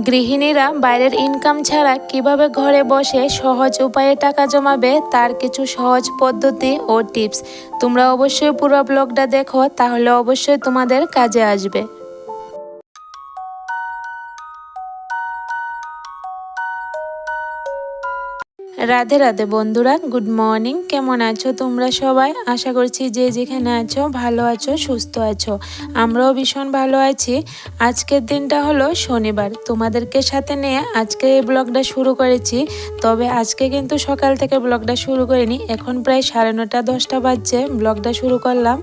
গৃহিণীরা বাইরের ইনকাম ছাড়া কিভাবে ঘরে বসে সহজ উপায়ে টাকা জমাবে তার কিছু সহজ পদ্ধতি ও টিপস। তোমরা অবশ্যই পুরো ব্লগটা দেখো, তাহলে অবশ্যই তোমাদের কাজে আসবে। রাধে রাধে বন্ধুরা, গুড মর্নিং। কেমন আছো তোমরা সবাই? আশা করছি যে যেখানে আছো ভালো আছো, সুস্থ আছো। আমরাও ভীষণ ভালো আছি। আজকের দিনটা হলো শনিবার। তোমাদেরকে সাথে নিয়ে আজকে এই ব্লগটা শুরু করেছি। তবে আজকে কিন্তু সকাল থেকে ব্লগটা শুরু করিনি। এখন প্রায় 9:30 10টা বাজছে ব্লগটা শুরু করলাম।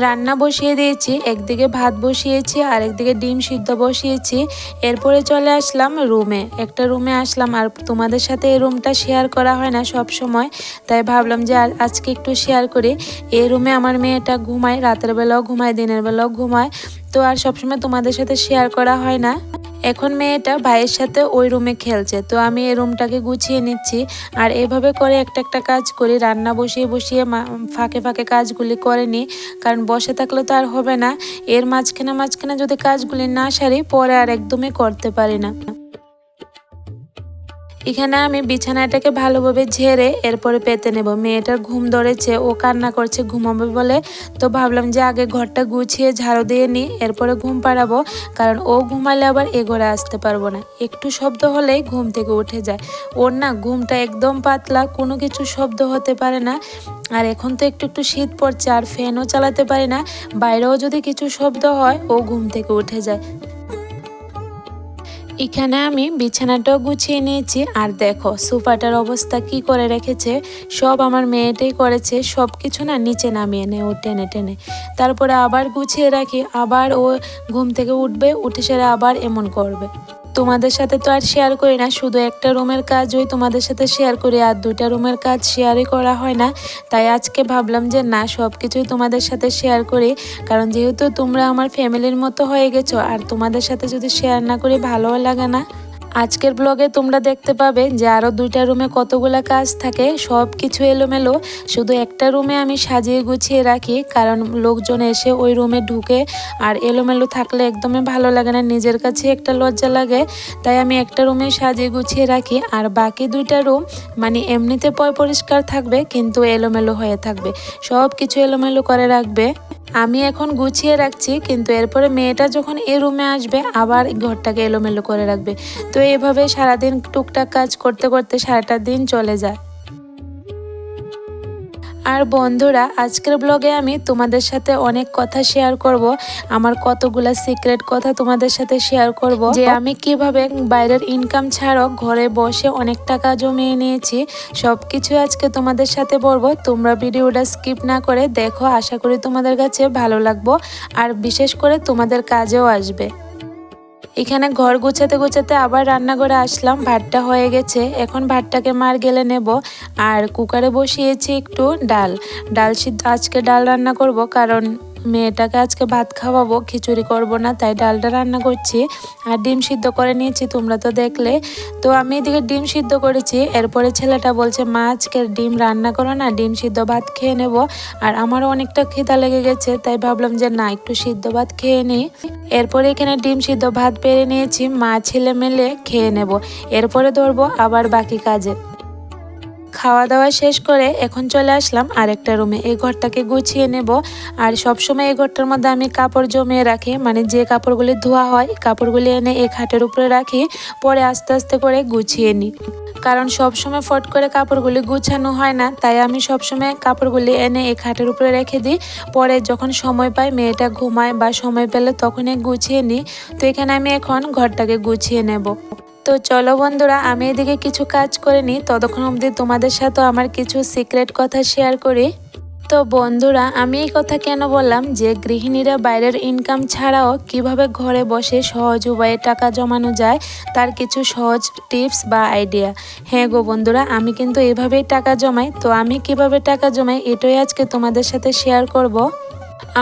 রান্না বসিয়ে দিয়েছি, একদিকে ভাত বসিয়েছি আর একদিকে ডিম সিদ্ধ বসিয়েছি। এরপরে চলে আসলাম রুমে, একটা রুমে আসলাম। আর তোমাদের সাথে এই রুমটা শেয়ার করা হয় না সব সময়, তাই ভাবলাম যে আজকে একটু শেয়ার করি। এই রুমে আমার মেয়েটা ঘুমায়, রাতের বেলাও ঘুমায়, দিনের বেলাও ঘুমায়। তো আর সবসময় তোমাদের সাথে শেয়ার করা হয় না। এখন মেয়েটা ভাইয়ের সাথে ওই রুমে খেলছে, তো আমি এই রুমটাকে গুছিয়ে নিচ্ছি। আর এভাবে করে একটা একটা কাজ করি, রান্না বসিয়ে বসিয়ে ফাঁকে ফাঁকে কাজগুলি করে নিই। কারণ বসে থাকলে তো আর হবে না। এর মাঝখানে মাঝখানে যদি কাজগুলি না সারি, পরে আর একদমই করতে পারি না। এখানে আমি বিছানাটাকে ভালোভাবে ঝেড়ে এরপরে পেতে নেব। মেয়েটার ঘুম ধরেছে, ও কান্না করছে ঘুমাবে বলে। তো ভাবলাম যে আগে ঘরটা গুছিয়ে ঝাড়ু দিয়ে নিই, এরপরে ঘুম পাড়াবো। কারণ ও ঘুমালে আবার এ ঘরে আসতে পারবো না, একটু শব্দ হলেই ঘুম থেকে উঠে যায়। ওর না ঘুমটা একদম পাতলা, কোনো কিছু শব্দ হতে পারে না। আর এখন তো একটু একটু শীত পড়ছে, আর ফ্যানও চালাতে পারি না। বাইরেও যদি কিছু শব্দ হয় ও ঘুম থেকে উঠে যায়। এখানে আমি বিছানাটাও গুছিয়ে নিয়েছি। আর দেখো সোফাটার অবস্থা কি করে রেখেছে, সব আমার মেয়েটাই করেছে। সব কিছু না নিচে নামিয়ে নেয় ও টেনে টেনে, তারপরে আবার গুছিয়ে রাখি। আবার ও ঘুম থেকে উঠবে, উঠে সেরে আবার এমন করবে। তোমাদের সাথে তো আর শেয়ার করি না, শুধু একটা রুমের কাজই তোমাদের সাথে শেয়ার করি, আর 2টা রুমের কাজ শেয়ারই করা হয় না। তাই আজকে ভাবলাম যে না, সব কিছুই তোমাদের সাথে শেয়ার করি। কারণ যেহেতু তোমরা আমার ফ্যামিলির মতো হয়ে গেছো, আর তোমাদের সাথে যদি শেয়ার না করি ভালোও লাগে না। আজকের ব্লগে তোমরা দেখতে পাবে যে আরও 2টা রুমে কতগুলো কাজ থাকে, সব কিছু এলোমেলো। শুধু একটা রুমে আমি সাজিয়ে গুছিয়ে রাখি, কারণ লোকজন এসে ওই রুমে ঢুকে, আর এলোমেলো থাকলে একদমই ভালো লাগে না, নিজের কাছে একটা লজ্জা লাগে। তাই আমি একটা রুমে সাজিয়ে গুছিয়ে রাখি। আর বাকি 2টা রুম মানে এমনিতে পরিষ্কার থাকবে, কিন্তু এলোমেলো হয়ে থাকবে, সব কিছু এলোমেলো করে রাখবে। আমি এখন গুছিয়ে রাখছি, কিন্তু এরপরে মেয়েটা যখন এই রুমে আসবে আবার ঘরটাকে এলোমেলো করে রাখবে। তো এইভাবে সারাদিন টুকটাক কাজ করতে করতে সারাটা দিন চলে যায়। আর বন্ধুরা, আজকের ব্লগে আমি তোমাদের সাথে অনেক কথা শেয়ার করব। আমার কতগুলা সিক্রেট কথা তোমাদের সাথে শেয়ার করব, যে আমি কিভাবে বাইরের ইনকাম ছাড়াও ঘরে বসে অনেক টাকা জমিয়ে নিয়েছি। সব কিছু আজকে তোমাদের সাথে বলবো। তোমরা ভিডিওটা স্কিপ না করে দেখো, আশা করি তোমাদের কাছে ভালো লাগবে, আর বিশেষ করে তোমাদের কাজেও আসবে। এখানে ঘর গোছাতে গোছাতে আবার রান্নাঘরে আসলাম। ভাতটা হয়ে গেছে, এখন ভাতটাকে মার গেলে নেব। আর কুকারে বসিয়েছি একটু ডাল সিদ্ধ। আজকে ডাল রান্না করব, কারণ মেয়েটাকে আজকে ভাত খাওয়াবো, খিচুড়ি করব না, তাই ডালটা রান্না করছি। আর ডিম সিদ্ধ করে নিয়েছি, তোমরা তো দেখলে। তো আমি এদিকে ডিম সিদ্ধ করেছি, এরপরে ছেলেটা বলছে মা আজকে ডিম রান্না করো না, ডিম সিদ্ধ ভাত খেয়ে নেব। আর আমারও অনেকটা খিদা লেগে গেছে, তাই ভাবলাম যে না, একটু সিদ্ধ ভাত খেয়ে নিই। এরপরে এখানে ডিম সিদ্ধ ভাত পেরে নিয়েছি, মা ছেলে মিলে খেয়ে নেব। এরপরে ধরবো আবার বাকি কাজে। খাওয়া দাওয়া শেষ করে এখন চলে আসলাম আরেকটা রুমে, এই ঘরটাকে গুছিয়ে নেব। আর সবসময় এই ঘরটার মধ্যে আমি কাপড় জমিয়ে রাখি, মানে যে কাপড়গুলি ধোয়া হয় কাপড়গুলি এনে এই খাটের উপরে রাখি, পরে আস্তে আস্তে করে গুছিয়ে নিই। কারণ সবসময় ফট করে কাপড়গুলি গুছানো হয় না, তাই আমি সবসময় কাপড়গুলি এনে এই খাটের উপরে রেখে দিই। পরে যখন সময় পাই, মেয়েটা ঘুমায় বা সময় পেলে, তখনই গুছিয়ে নিই। তো এখানে আমি এখন ঘরটাকে গুছিয়ে নেব। তো চলো বন্ধুরা, আমি এদিকে কিছু কাজ করে নিই, ততক্ষণ অবধি তোমাদের সাথে আমার কিছু সিক্রেট কথা শেয়ার করি। তো বন্ধুরা, আমি এই কথা কেন বললাম যে গৃহিণীরা বাইরের ইনকাম ছাড়াও কিভাবে ঘরে বসে সহজ উপায়ে টাকা জমানো যায়, তার কিছু সহজ টিপস বা আইডিয়া। হ্যাঁ গো বন্ধুরা, আমি কিন্তু এভাবেই টাকা জমাই। তো আমি কিভাবে টাকা জমাই এটাই আজকে তোমাদের সাথে শেয়ার করব।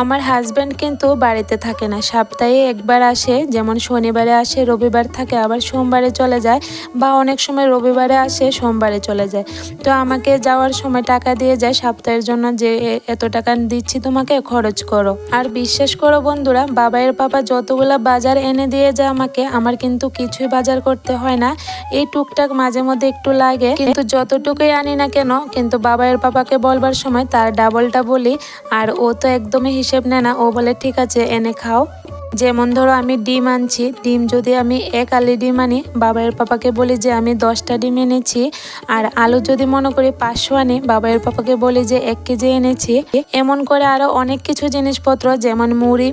আমার হাজব্যান্ড কিন্তু বাড়িতে থাকে না, সপ্তাহে একবার আসে, যেমন শনিবারে আসে, রবিবার থাকে, আবার সোমবারে চলে যায়, বা অনেক সময় রবিবারে আসে সোমবারে চলে যায়। তো আমাকে যাওয়ার সময় টাকা দিয়ে যায় সপ্তাহের জন্য, যে এত টাকা দিচ্ছি তোমাকে, খরচ করো। আর বিশ্বাস করো বন্ধুরা, বাবাইয়ের পাপা যতগুলা বাজার এনে দিয়ে যায় আমাকে, আমার কিন্তু কিছুই বাজার করতে হয় না। এই টুকটাক মাঝে মধ্যে একটু লাগে, কিন্তু যতটুকুই আনি না কেন, কিন্তু বাবাইয়ের পাপাকে বলবার সময় তার ডাবলটা বলি। আর ও তো একদমই হিসেব নেয় না, ও বলে ঠিক আছে এনে খাও। যেমন ধরো আমি ডিম আনছি, ডিম যদি আমি এক আলি ডিম আনি, বাবাইয়ের পাপাকে বলি যে আমি 10টা ডিম এনেছি। আর আলু যদি মনে করি 500 আনি, বাবাইয়ের পাপাকে বলি যে 1 কেজি এনেছি। এমন করে আরো অনেক কিছু জিনিসপত্র, যেমন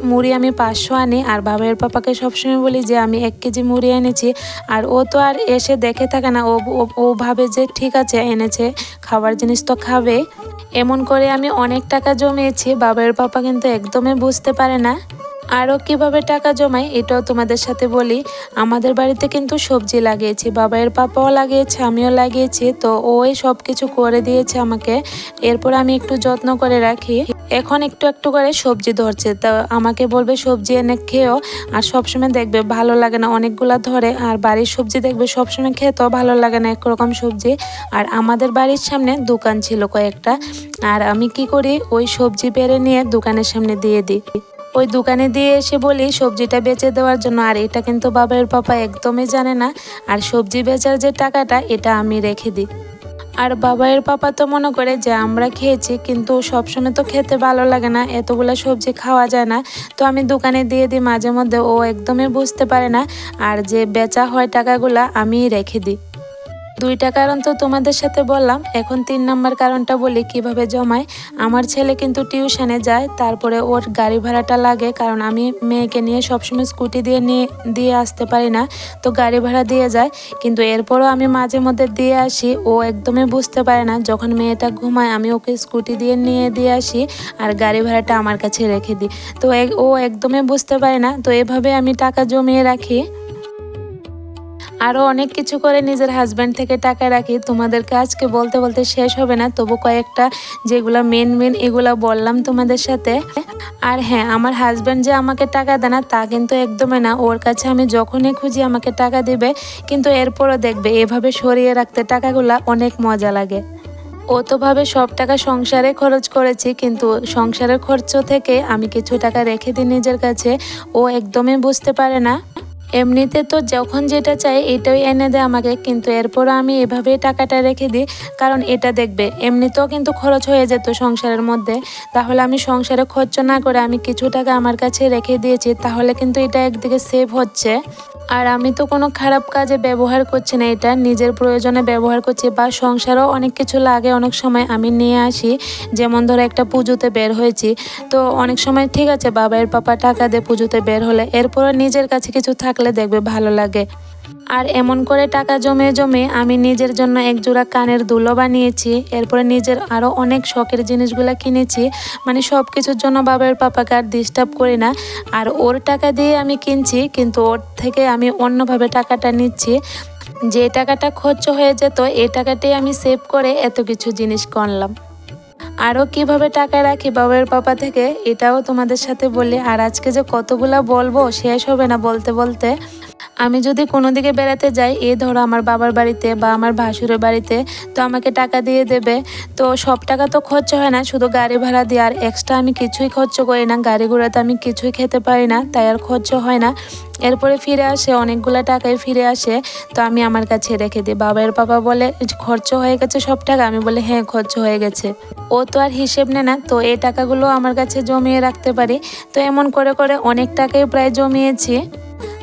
মুড়ি আমি 500 আনি, আর বাবাইয়ের পাপাকে সবসময় বলি যে আমি 1 কেজি মুড়ি এনেছি। আর ও তো আর এসে দেখে থাকে না, ও ভাবে যে ঠিক আছে এনেছে, খাবার জিনিস তো খাবে। এমন করে আমি অনেক টাকা জমিয়েছি, বাবাইয়ের পাপা কিন্তু একদমই বুঝতে পারে না। আরও কিভাবে টাকা জমাই এটাও তোমাদের সাথে বলি। আমাদের বাড়িতে কিন্তু সবজি লাগিয়েছি, বাবাইয়ের পাপাও লাগিয়েছে, আমিও লাগিয়েছি, তো ওই সব কিছু করে দিয়েছে আমাকে। এরপর আমি একটু যত্ন করে রাখি। এখন একটু একটু করে সবজি ধরছে, তা আমাকে বলবে সবজি এনে খেয়েও। আর সবসময় দেখবে ভালো লাগে না, অনেকগুলা ধরে। আর বাড়ির সবজি দেখবে সবসময় খেতেও ভালো লাগে না একরকম সবজি। আর আমাদের বাড়ির সামনে দোকান ছিল কয়েকটা, আর আমি কি করি, ওই সবজি পেড়ে নিয়ে দোকানের সামনে দিয়ে দিই। ওই দোকানে দিয়ে এসে বলি সবজিটা বেচে দেওয়ার জন্য। আর এটা কিন্তু বাবার পাপা একদমই জানে না। আর সবজি বেচার যে টাকাটা, এটা আমি রেখে দিই। আর বাবাইয়ের পাপা তো মনে করে যে আমরা খেয়েছি, কিন্তু সবসময় তো খেতে ভালো লাগে না, এতগুলো সবজি খাওয়া যায় না। তো আমি দোকানে দিয়ে দিই মাঝে মধ্যে, ও একদমই বুঝতে পারে না। আর যে বেচা হয় টাকাগুলা আমিই রেখে দিই। 2টা কারণ তো তোমাদের সাথে বললাম, এখন 3 নম্বর কারণটা বলি কিভাবে জমাই। আমার ছেলে কিন্তু টিউশনে যায়, তারপরে ওর গাড়ি ভাড়াটা লাগে, কারণ আমি মেয়েকে নিয়ে সবসময় স্কুটি দিয়ে আসতে পারি না, তো গাড়ি ভাড়া দিয়ে যায়। কিন্তু এরপরও আমি মাঝে মধ্যে দিয়ে আসি, ও একদমই বুঝতে পারে না। যখন মেয়েটা ঘুমায় আমি ওকে স্কুটি দিয়ে আসি, আর গাড়ি ভাড়াটা আমার কাছে রেখে দিই। তো ও একদমই বুঝতে পারে না, তো এভাবে আমি টাকা জমিয়ে রাখি। আরও অনেক কিছু করে নিজের হাজব্যান্ড থেকে টাকা রাখি, তোমাদেরকে আজকে বলতে বলতে শেষ হবে না, তবু কয়েকটা যেগুলো মেন এগুলো বললাম তোমাদের সাথে। আর হ্যাঁ, আমার হাজব্যান্ড যে আমাকে টাকা দেয় না তা কিন্তু একদমই না, ওর কাছে আমি যখনই খুঁজি আমাকে টাকা দিবে। কিন্তু এরপরও দেখবে এভাবে সরিয়ে রাখতে টাকাগুলা অনেক মজা লাগে। ও তো ভাবে সব টাকা সংসারে খরচ করেছি, কিন্তু সংসারের খরচ থেকে আমি কিছু টাকা রেখে দিই নিজের কাছে। ও একদমই বুঝতে পারে না। এমনিতে তো যখন যেটা চাই এটাই এনে দেয় আমাকে, কিন্তু এরপরও আমি এভাবেই টাকাটা রেখে দিই। কারণ এটা দেখবে এমনিতেও কিন্তু খরচ হয়ে যেত সংসারের মধ্যে, তাহলে আমি সংসারে খরচ না করে আমি কিছু টাকা আমার কাছে রেখে দিয়েছি, তাহলে কিন্তু এটা একদিকে সেভ হচ্ছে। আর আমি তো কোনো খারাপ কাজে ব্যবহার করছি না, এটা নিজের প্রয়োজনে ব্যবহার করছি। বা সংসারেও অনেক কিছু লাগে, অনেক সময় আমি নিয়ে আসি। যেমন ধরো একটা পুজোতে বের হয়েছি, তো অনেক সময় ঠিক আছে বাবার পাপা টাকা দিয়ে পুজোতে বের হলে, এরপরে নিজের কাছে কিছু থাকলে দেখবে ভালো লাগে। আর এমন করে টাকা জমে জমে আমি নিজের জন্য এক জোড়া কানের দুলও বানিয়েছি। এরপরে নিজের আরও অনেক শখের জিনিসগুলো কিনেছি। মানে সব কিছুর জন্য বাবার পাপাকে আর ডিস্টার্ব করি না। আর ওর টাকা দিয়ে আমি কিনছি, কিন্তু ওর থেকে আমি অন্যভাবে টাকাটা নিচ্ছি। যে টাকাটা খরচ হয়ে যেত, এই টাকাটাই আমি সেভ করে এত কিছু জিনিস কিনলাম। আরও কিভাবে টাকা রাখি বাবার পাপা থেকে, এটাও তোমাদের সাথে বলি। আর আজকে যে কতগুলা বলবো, শেষ হবে না বলতে বলতে। আমি যদি কোনো দিকে বেড়াতে যাই, ধরো আমার বাবার বাড়িতে বা আমার ভাসুরের বাড়িতে, তো আমাকে টাকা দিয়ে দেবে। তো সব টাকা তো খরচ হয় না, শুধু গাড়ি ভাড়া দিয়ে। আর এক্সট্রা আমি কিছুই খরচ করি না, গাড়ি ঘোড়াতে আমি কিছুই খেতে পারি না, তাই আর খরচ হয় না। এরপরে ফিরে আসে, অনেকগুলো টাকায় ফিরে আসে, তো আমি আমার কাছে রেখে দিই। বাবার পাপা বলে খরচ হয়ে গেছে সব টাকা, আমি বলে হ্যাঁ খরচ হয়ে গেছে। ও তো আর হিসেব নেয় না, তো এই টাকাগুলো আমার কাছে জমিয়ে রাখতে পারি। তো এমন করে করে অনেক টাকাই প্রায় জমিয়েছি।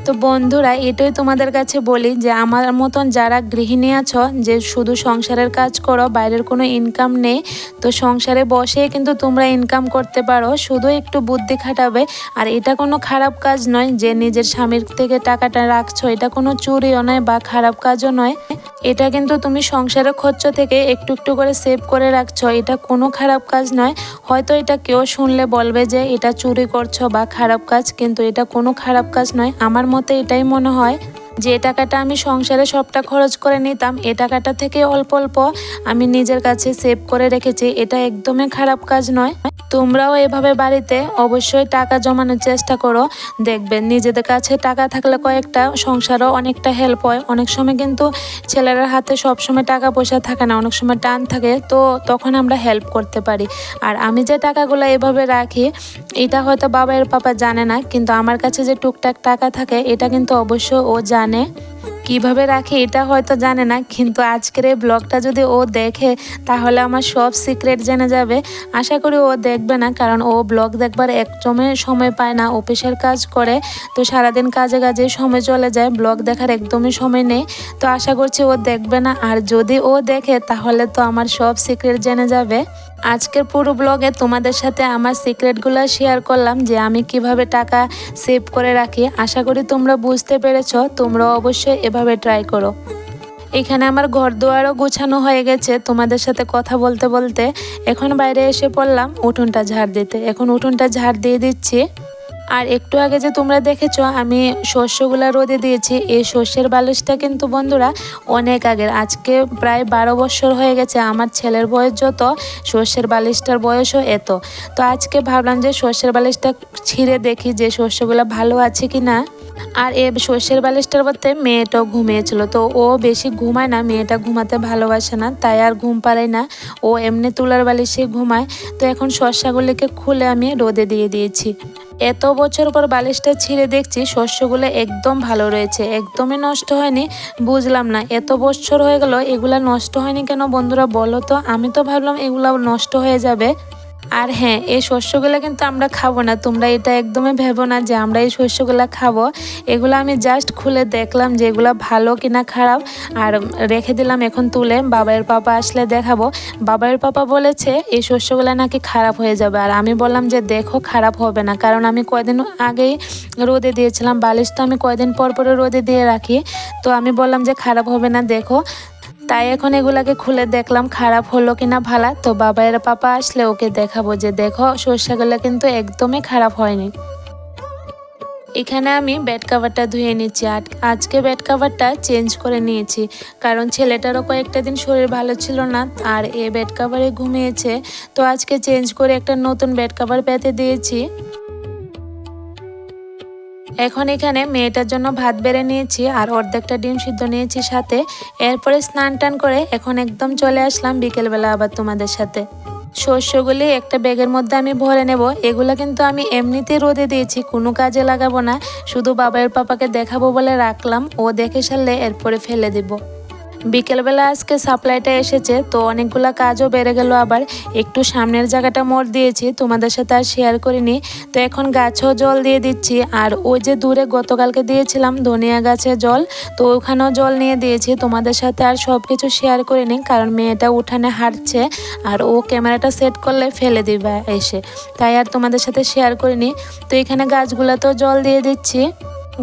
তো বন্ধুরা, এটাই তোমাদের কাছে বলি যে আমার মতন যারা গৃহিণী আছো, যে শুধু সংসারের কাজ করো, বাইরের কোনো ইনকাম নেই, তো সংসারে বসে কিন্তু তোমরা ইনকাম করতে পারো, শুধু একটু বুদ্ধি খাটাবে। আর এটা কোনো খারাপ কাজ নয় যে নিজের স্বামীর থেকে টাকাটা রাখছো, এটা কোনো চুরিও নয় বা খারাপ কাজও নয়। এটা কিন্তু তুমি সংসারের খরচ থেকে একটু একটু করে সেভ করে রাখছো, এটা কোনো খারাপ কাজ নয়। হয়তো এটা কেউ শুনলে বলবে যে এটা চুরি করছো বা খারাপ কাজ, কিন্তু এটা কোনো খারাপ কাজ নয়। আমার মতে এটাই মনে হয়। যে টাকাটা আমি সংসারে সবটা খরচ করে নিতাম, এ টাকাটা থেকে অল্প অল্প আমি নিজের কাছে সেভ করে রেখেছি, এটা একদমই খারাপ কাজ নয়। তোমরাও এভাবে বাড়িতে অবশ্যই টাকা জমানোর চেষ্টা করো, দেখবেন নিজেদের কাছে টাকা থাকলে কয়েকটা সংসারও অনেকটা হেল্প হয়। অনেক সময় কিন্তু ছেলেরা হাতে সবসময় টাকা পয়সা থাকে না, অনেক সময় টান থাকে, তো তখন আমরা হেল্প করতে পারি। আর আমি যে টাকাগুলো এভাবে রাখি এটা হয়তো বাবার পাপা জানে না, কিন্তু আমার কাছে যে টুকটাক টাকা থাকে এটা কিন্তু অবশ্য ও জানে। কিভাবে রাখি এটা হয়তো জানে না, কিন্তু আজকের এই ব্লগটা যদি ও দেখে তাহলে আমার সব সিক্রেট জেনে যাবে। আশা করি ও দেখবে না, কারণ ও ব্লগ দেখবার একদমই সময় পায় না, অফিসের কাজ করে, তো সারাদিন কাজে কাজে সময় চলে যায়, ব্লগ দেখার একদমই সময় নেই। তো আশা করছি ও দেখবে না, আর যদি ও দেখে তাহলে তো আমার সব সিক্রেট জেনে যাবে। আজকের পুরো ব্লগে তোমাদের সাথে আমার সিক্রেটগুলো শেয়ার করলাম, যে আমি কিভাবে টাকা সেভ করে রাখি। আশা করি তোমরা বুঝতে পেরেছো, তোমরা অবশ্যই এভাবে ট্রাই করো। এখানে আমার ঘর দুয়ারও গোছানো হয়ে গেছে তোমাদের সাথে কথা বলতে বলতে। এখন বাইরে এসে পড়লাম উঠোনটা ঝাড় দিতে, এখন উঠোনটা ঝাড় দিয়ে দিচ্ছি। আর একটু আগে যে তোমরা দেখেছো আমি শস্যগুলা রোদে দিয়েছি, এই শস্যের বালিশটা কিন্তু বন্ধুরা অনেক আগের, আজকে প্রায় 12 বছর হয়ে গেছে। আমার ছেলের বয়স যত, শস্যের বালিশটার বয়সও এত। তো আজকে ভাবলাম যে শস্যের বালিশটা ছিঁড়ে দেখি যে শস্যগুলো ভালো আছে কি না। আর এ শস্যের বালিশটার মধ্যে মেয়েটাও ঘুমিয়েছিল, তো ও বেশি ঘুমায় না, মেয়েটা ঘুমাতে ভালোবাসে না, তাই আর ঘুম পাড়ায় না, ও এমনি তুলার বালিশে ঘুমায়। তো এখন শস্যগুলিকে খুলে আমি রোদে দিয়ে দিয়েছি। এত বছর পর বালিশটা ছিঁড়ে দেখছি শস্যগুলো একদম ভালো রয়েছে, একদমই নষ্ট হয়নি। বুঝলাম না এত বছর হয়ে গেল এগুলা নষ্ট হয়নি কেন বন্ধুরা বলো তো, আমি তো ভাবলাম এগুলা নষ্ট হয়ে যাবে। আর হ্যাঁ, এই শস্যগুলো কিন্তু আমরা খাবো না, তোমরা এটা একদমই ভেবো না যে আমরা এই শস্যগুলো খাবো। এগুলো আমি জাস্ট খুলে দেখলাম যে এগুলো ভালো কিনা খারাপ, আর রেখে দিলাম এখন তুলে, বাবার পাপা আসলে দেখাবো। বাবার পাপা বলেছে এই শস্যগুলো নাকি খারাপ হয়ে যাবে, আর আমি বললাম যে দেখো খারাপ হবে না, কারণ আমি কয়দিন আগেই রোদে দিয়েছিলাম, বালিশ তো আমি কয়দিন পর পরে রোদে দিয়ে রাখি, তো আমি বললাম যে খারাপ হবে না দেখো। তাই এখন এগুলাকে খুলে দেখলাম খারাপ হলো কিনা ভালা, তো বাবার পাপা আসলে ওকে দেখাবো যে দেখো সর্ষেগুলো কিন্তু একদমই খারাপ হয়নি। এখানে আমি বেড কাভারটা ধুয়ে নিচ্ছি, আর আজকে বেড কাভারটা চেঞ্জ করে নিয়েছি, কারণ ছেলেটারও কয়েকটা দিন শরীর ভালো ছিল না, আর এ বেড কাভারে ঘুমিয়েছে, তো আজকে চেঞ্জ করে একটা নতুন বেড কাভার পেতে দিয়েছি। এখন এখানে মেয়েটার জন্য ভাত বেড়ে নিয়েছি, আর অর্ধেকটা ডিম সিদ্ধ নিয়েছি সাথে। এরপরে স্নান টান করে এখন একদম চলে আসলাম বিকেলবেলা আবার তোমাদের সাথে। শস্যগুলি একটা ব্যাগের মধ্যে আমি ভরে নেব, এগুলো কিন্তু আমি এমনিতেই রোদে দিয়েছি, কোনো কাজে লাগাবো না, শুধু বাবার পাপাকে দেখাবো বলে রাখলাম, ও দেখে সারলে এরপরে ফেলে দিব। বিকেলবেলা আজকে সাপ্লাইটা এসেছে, তো অনেকগুলো কাজও বেড়ে গেল, আবার একটু সামনের জায়গাটা মোড় দিয়েছি, তোমাদের সাথে আর শেয়ার করিনি। তো এখন গাছেও জল দিয়ে দিচ্ছি, আর ওই যে দূরে গতকালকে দিয়েছিলাম ধনিয়া গাছে জল, তো ওখানেও জল নিয়ে দিয়েছি, তোমাদের সাথে আর সব কিছু শেয়ার করিনি, কারণ মেয়েটা উঠানে হাঁটছে, আর ও ক্যামেরাটা সেট করলে ফেলে দিবে এসে, তাই আর তোমাদের সাথে শেয়ার করিনি। তো এখানে গাছগুলোতেও জল দিয়ে দিচ্ছি।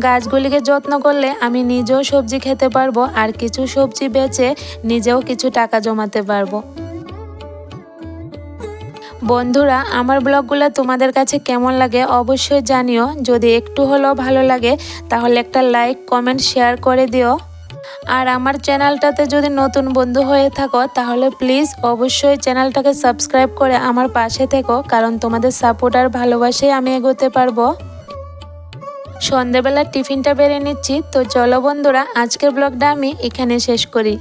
গাছগুলিকে যত্ন করলে আমি নিজেও সবজি খেতে পারবো, আর কিছু সবজি বেচে নিজেও কিছু টাকা জমাতে পারবো। বন্ধুরা, আমার ব্লগগুলো তোমাদের কাছে কেমন লাগে অবশ্যই জানিও, যদি একটু হলেও ভালো লাগে তাহলে একটা লাইক কমেন্ট শেয়ার করে দিও। আর আমার চ্যানেলটাতে যদি নতুন বন্ধু হয়ে থাকো তাহলে প্লিজ অবশ্যই চ্যানেলটাকে সাবস্ক্রাইব করে আমার পাশে থেকো, কারণ তোমাদের সাপোর্ট আর ভালোবাসায় আমি এগোতে পারবো। সন্ধেবেলার টিফিনটা বেড়ে নিচ্ছি, তো চলো বন্ধুরা আজকের ব্লগটা আমি এখানে শেষ করি।